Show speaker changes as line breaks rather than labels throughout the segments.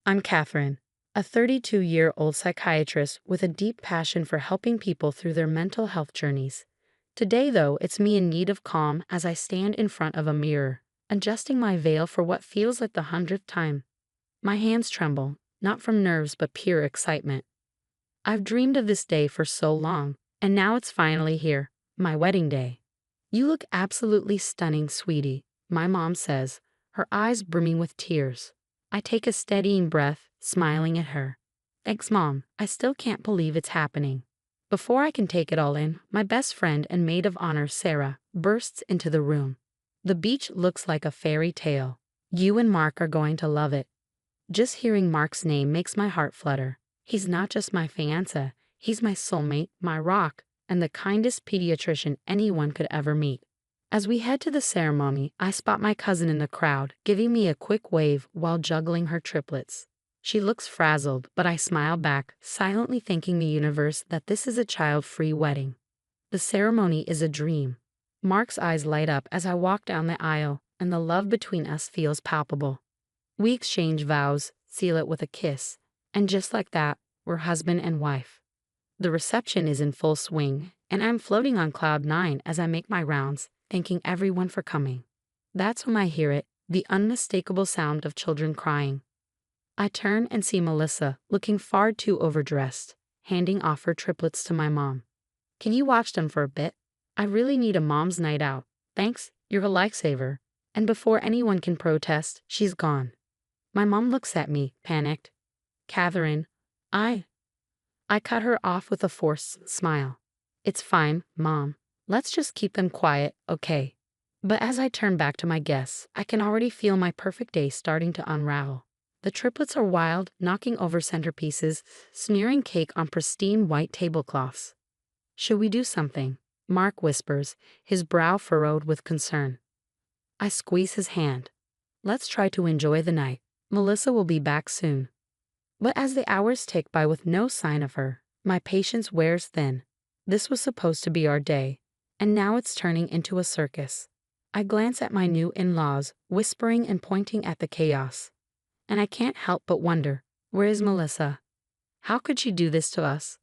I'm Catherine, a 32-year-old psychiatrist with a deep passion for helping people through their mental health journeys. Today, though, it's me in need of calm as I stand in front of a mirror, adjusting my veil for what feels like the 100th time. My hands tremble, not from nerves but pure excitement. I've dreamed of this day for so long, and now it's finally here, my wedding day. You look absolutely stunning, sweetie, my mom says, her eyes brimming with tears. I take a steadying breath, smiling at her. Thanks, Mom. I still can't believe it's happening. Before I can take it all in, my best friend and maid of honor, Sarah, bursts into the room. The beach looks like a fairy tale. You and Mark are going to love it. Just hearing Mark's name makes my heart flutter. He's not just my fiancé, he's my soulmate, my rock, and the kindest pediatrician anyone could ever meet. As we head to the ceremony, I spot my cousin in the crowd, giving me a quick wave while juggling her triplets. She looks frazzled, but I smile back, silently thanking the universe that this is a child-free wedding. The ceremony is a dream. Mark's eyes light up as I walk down the aisle, and the love between us feels palpable. We exchange vows, seal it with a kiss, and just like that, we're husband and wife. The reception is in full swing, and I'm floating on cloud 9 as I make my rounds, thanking everyone for coming. That's when I hear it, the unmistakable sound of children crying. I turn and see Melissa, looking far too overdressed, handing off her triplets to my mom. Can you watch them for a bit? I really need a mom's night out. Thanks, you're a lifesaver. And before anyone can protest, she's gone. My mom looks at me, panicked. Catherine, I cut her off with a forced smile. It's fine, Mom. Let's just keep them quiet, okay? But as I turn back to my guests, I can already feel my perfect day starting to unravel. The triplets are wild, knocking over centerpieces, smearing cake on pristine white tablecloths. Should we do something? Mark whispers, his brow furrowed with concern. I squeeze his hand. Let's try to enjoy the night. Melissa will be back soon. But as the hours tick by with no sign of her, my patience wears thin. This was supposed to be our day, and now it's turning into a circus. I glance at my new in-laws, whispering and pointing at the chaos. And I can't help but wonder, where is Melissa? How could she do this to us?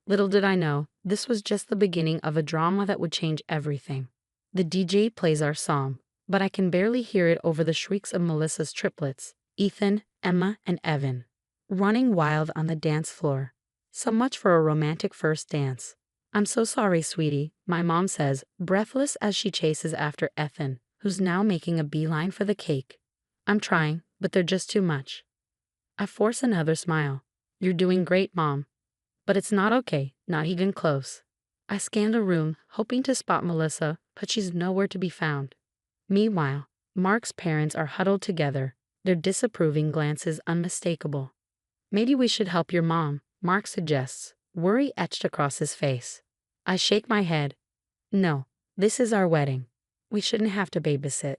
Little did I know, this was just the beginning of a drama that would change everything. The DJ plays our song, but I can barely hear it over the shrieks of Melissa's triplets, Ethan, Emma, and Evan, running wild on the dance floor. So much for a romantic first dance. I'm so sorry, sweetie, my mom says, breathless as she chases after Ethan, who's now making a beeline for the cake. I'm trying, but they're just too much. I force another smile. You're doing great, Mom. But it's not okay, not even close. I scan the room, hoping to spot Melissa, but she's nowhere to be found. Meanwhile, Mark's parents are huddled together, their disapproving glances unmistakable. Maybe we should help your mom, Mark suggests, worry etched across his face. I shake my head. No, this is our wedding. We shouldn't have to babysit.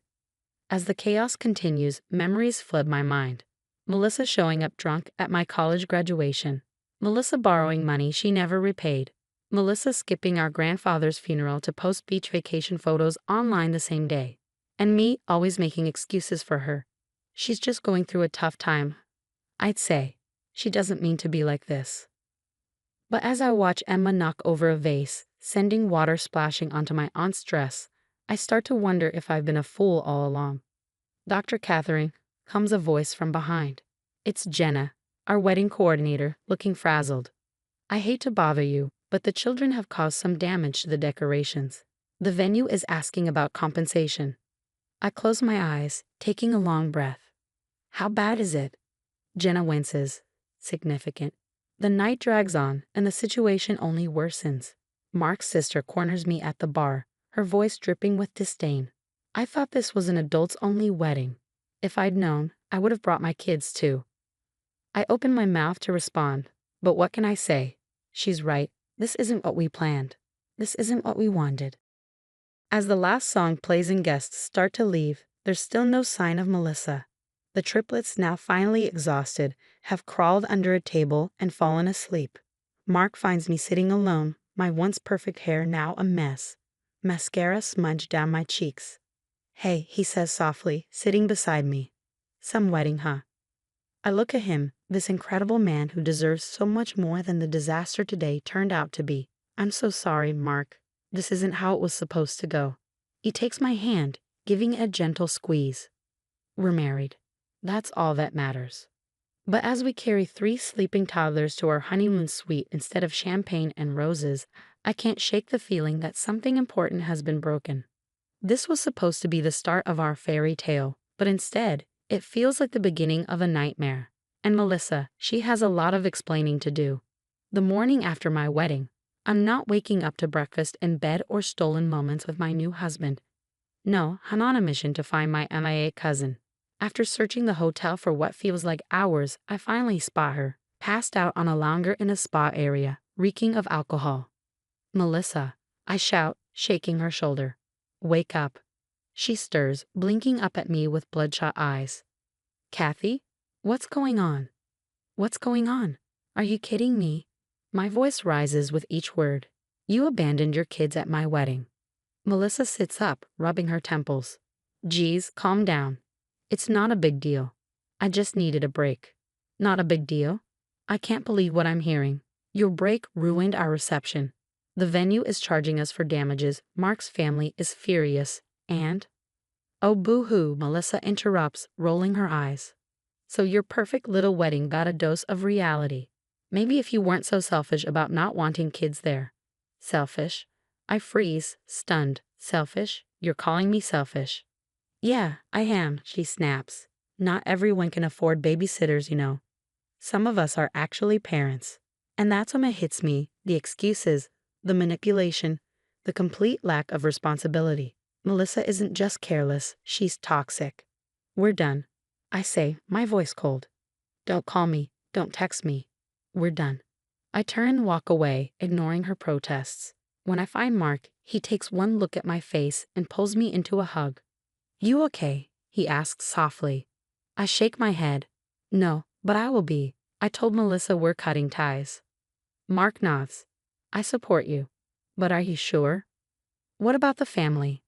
As the chaos continues, memories flood my mind. Melissa showing up drunk at my college graduation. Melissa borrowing money she never repaid. Melissa skipping our grandfather's funeral to post beach vacation photos online the same day. And me always making excuses for her. She's just going through a tough time. I'd say. She doesn't mean to be like this. But as I watch Emma knock over a vase, sending water splashing onto my aunt's dress, I start to wonder if I've been a fool all along. Dr. Catherine, comes a voice from behind. It's Jenna, our wedding coordinator, looking frazzled. I hate to bother you, but the children have caused some damage to the decorations. The venue is asking about compensation. I close my eyes, taking a long breath. How bad is it? Jenna winces. Significant. The night drags on, and the situation only worsens. Mark's sister corners me at the bar, her voice dripping with disdain. I thought this was an adults-only wedding. If I'd known, I would have brought my kids too. I open my mouth to respond, but what can I say? She's right. This isn't what we planned. This isn't what we wanted. As the last song plays and guests start to leave, there's still no sign of Melissa. The triplets, now finally exhausted, have crawled under a table and fallen asleep. Mark finds me sitting alone, my once perfect hair now a mess. Mascara smudged down my cheeks. Hey, he says softly, sitting beside me. Some wedding, huh? I look at him, this incredible man who deserves so much more than the disaster today turned out to be. I'm so sorry, Mark. This isn't how it was supposed to go. He takes my hand, giving it a gentle squeeze. We're married. That's all that matters. But as we carry 3 sleeping toddlers to our honeymoon suite instead of champagne and roses, I can't shake the feeling that something important has been broken. This was supposed to be the start of our fairy tale, but instead, it feels like the beginning of a nightmare. And Melissa, she has a lot of explaining to do. The morning after my wedding, I'm not waking up to breakfast in bed or stolen moments with my new husband. No, I'm on a mission to find my MIA cousin. After searching the hotel for what feels like hours, I finally spot her, passed out on a lounger in a spa area, reeking of alcohol. Melissa, I shout, shaking her shoulder. Wake up. She stirs, blinking up at me with bloodshot eyes. Kathy? What's going on? What's going on? Are you kidding me? My voice rises with each word. You abandoned your kids at my wedding. Melissa sits up, rubbing her temples. Geez, calm down. It's not a big deal. I just needed a break. Not a big deal? I can't believe what I'm hearing. Your break ruined our reception. The venue is charging us for damages, Mark's family is furious, and… Oh boo-hoo, Melissa interrupts, rolling her eyes. So your perfect little wedding got a dose of reality. Maybe if you weren't so selfish about not wanting kids there. Selfish? I freeze, stunned. Selfish? You're calling me selfish? Yeah, I am, she snaps. Not everyone can afford babysitters, you know. Some of us are actually parents. And that's when it hits me, the excuses, the manipulation, the complete lack of responsibility. Melissa isn't just careless, she's toxic. We're done. I say, my voice cold. Don't call me, don't text me. We're done. I turn and walk away, ignoring her protests. When I find Mark, he takes one look at my face and pulls me into a hug. You okay? He asks softly. I shake my head. No, but I will be. I told Melissa we're cutting ties. Mark nods. I support you. But are you sure? What about the family?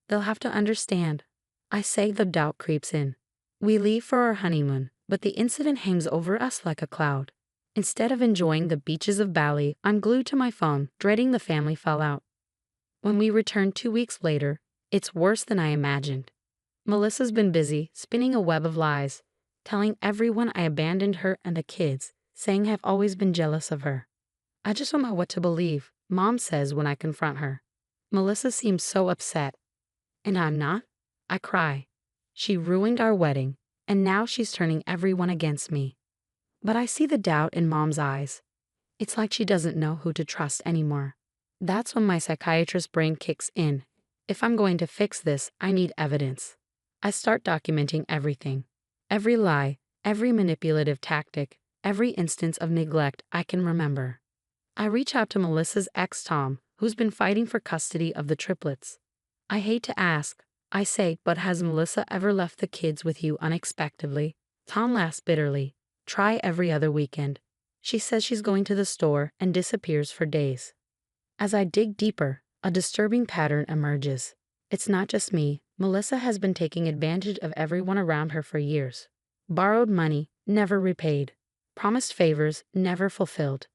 They'll have to understand. I say, the doubt creeps in. We leave for our honeymoon, but the incident hangs over us like a cloud. Instead of enjoying the beaches of Bali, I'm glued to my phone, dreading the family fallout. When we return 2 weeks later, it's worse than I imagined. Melissa's been busy, spinning a web of lies, telling everyone I abandoned her and the kids, saying I've always been jealous of her. I just don't know what to believe, Mom says when I confront her. Melissa seems so upset. And I'm not? I cry. She ruined our wedding, and now she's turning everyone against me. But I see the doubt in Mom's eyes. It's like she doesn't know who to trust anymore. That's when my psychiatrist brain kicks in. If I'm going to fix this, I need evidence. I start documenting everything. Every lie, every manipulative tactic, every instance of neglect I can remember. I reach out to Melissa's ex Tom, who's been fighting for custody of the triplets. I hate to ask, I say, but has Melissa ever left the kids with you unexpectedly? Tom laughs bitterly. Try every other weekend. She says she's going to the store and disappears for days. As I dig deeper, a disturbing pattern emerges. It's not just me. Melissa has been taking advantage of everyone around her for years. Borrowed money, never repaid. Promised favors, never fulfilled.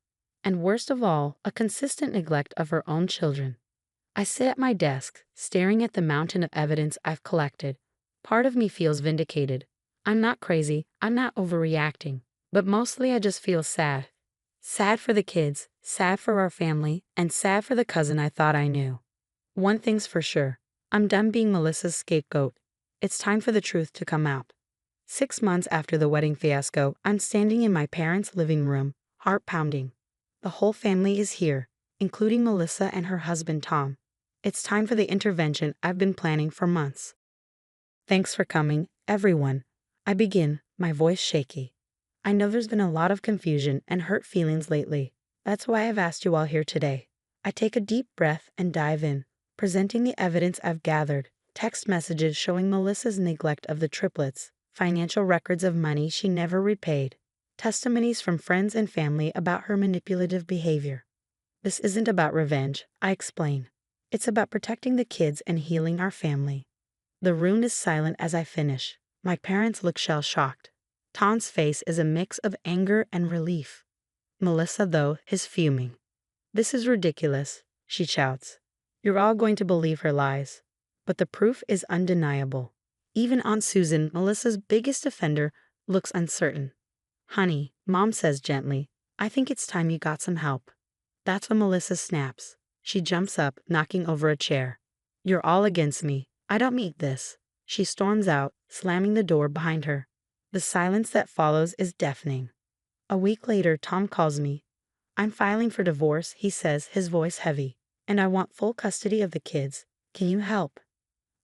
And worst of all, a consistent neglect of her own children. I sit at my desk, staring at the mountain of evidence I've collected. Part of me feels vindicated. I'm not crazy, I'm not overreacting, but mostly I just feel sad. Sad for the kids, sad for our family, and sad for the cousin I thought I knew. One thing's for sure, I'm done being Melissa's scapegoat. It's time for the truth to come out. 6 months after the wedding fiasco, I'm standing in my parents' living room, heart pounding. The whole family is here, including Melissa and her husband Tom. It's time for the intervention I've been planning for months. Thanks for coming, everyone. I begin, my voice shaky. I know there's been a lot of confusion and hurt feelings lately. That's why I've asked you all here today. I take a deep breath and dive in, presenting the evidence I've gathered, text messages showing Melissa's neglect of the triplets, financial records of money she never repaid, testimonies from friends and family about her manipulative behavior. This isn't about revenge, I explain. It's about protecting the kids and healing our family. The room is silent as I finish. My parents look shell-shocked. Tom's face is a mix of anger and relief. Melissa, though, is fuming. "This is ridiculous," she shouts. "You're all going to believe her lies." But the proof is undeniable. Even Aunt Susan, Melissa's biggest offender, looks uncertain. "Honey," Mom says gently, "I think it's time you got some help." That's when Melissa snaps. She jumps up, knocking over a chair. "You're all against me. I don't mean this." She storms out, slamming the door behind her. The silence that follows is deafening. A week later, Tom calls me. "I'm filing for divorce," he says, his voice heavy, "and I want full custody of the kids. Can you help?"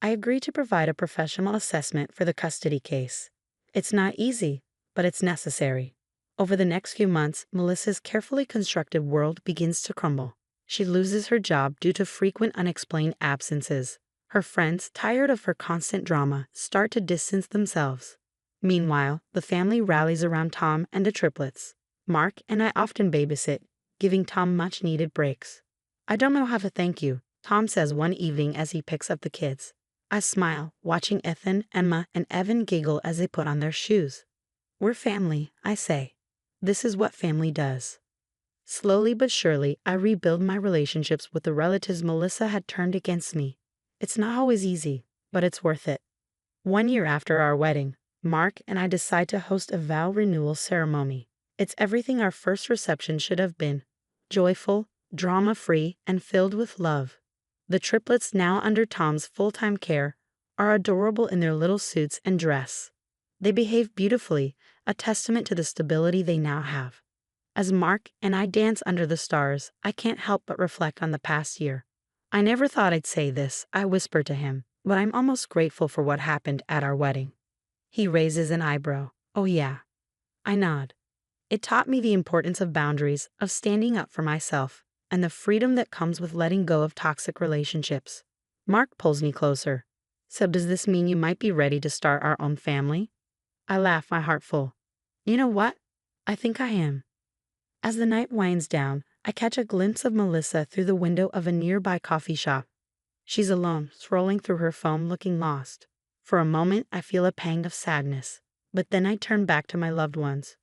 I agree to provide a professional assessment for the custody case. It's not easy, but it's necessary. Over the next few months, Melissa's carefully constructed world begins to crumble. She loses her job due to frequent unexplained absences. Her friends, tired of her constant drama, start to distance themselves. Meanwhile, the family rallies around Tom and the triplets. Mark and I often babysit, giving Tom much-needed breaks. "I don't know how to thank you," Tom says one evening as he picks up the kids. I smile, watching Ethan, Emma, and Evan giggle as they put on their shoes. "We're family," I say. "This is what family does." Slowly but surely, I rebuild my relationships with the relatives Melissa had turned against me. It's not always easy, but it's worth it. 1 year after our wedding, Mark and I decide to host a vow renewal ceremony. It's everything our first reception should have been: joyful, drama-free, and filled with love. The triplets, now under Tom's full-time care, are adorable in their little suits and dress. They behave beautifully, a testament to the stability they now have. As Mark and I dance under the stars, I can't help but reflect on the past year. "I never thought I'd say this," I whisper to him, "but I'm almost grateful for what happened at our wedding." He raises an eyebrow. "Oh yeah." I nod. It taught me the importance of boundaries, of standing up for myself, and the freedom that comes with letting go of toxic relationships. Mark pulls me closer. "So does this mean you might be ready to start our own family?" I laugh, my heart full. "You know what? I think I am." As the night winds down, I catch a glimpse of Melissa through the window of a nearby coffee shop. She's alone, scrolling through her phone, looking lost. For a moment, I feel a pang of sadness, but then I turn back to my loved ones.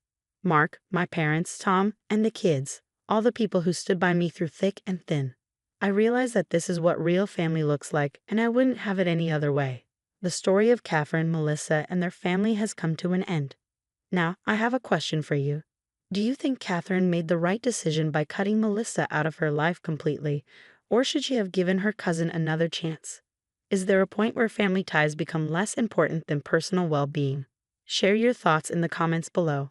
Mark, my parents, Tom, and the kids, all the people who stood by me through thick and thin. I realize that this is what real family looks like, and I wouldn't have it any other way. The story of Catherine, Melissa, and their family has come to an end. Now, I have a question for you. Do you think Catherine made the right decision by cutting Melissa out of her life completely, or should she have given her cousin another chance? Is there a point where family ties become less important than personal well-being? Share your thoughts in the comments below.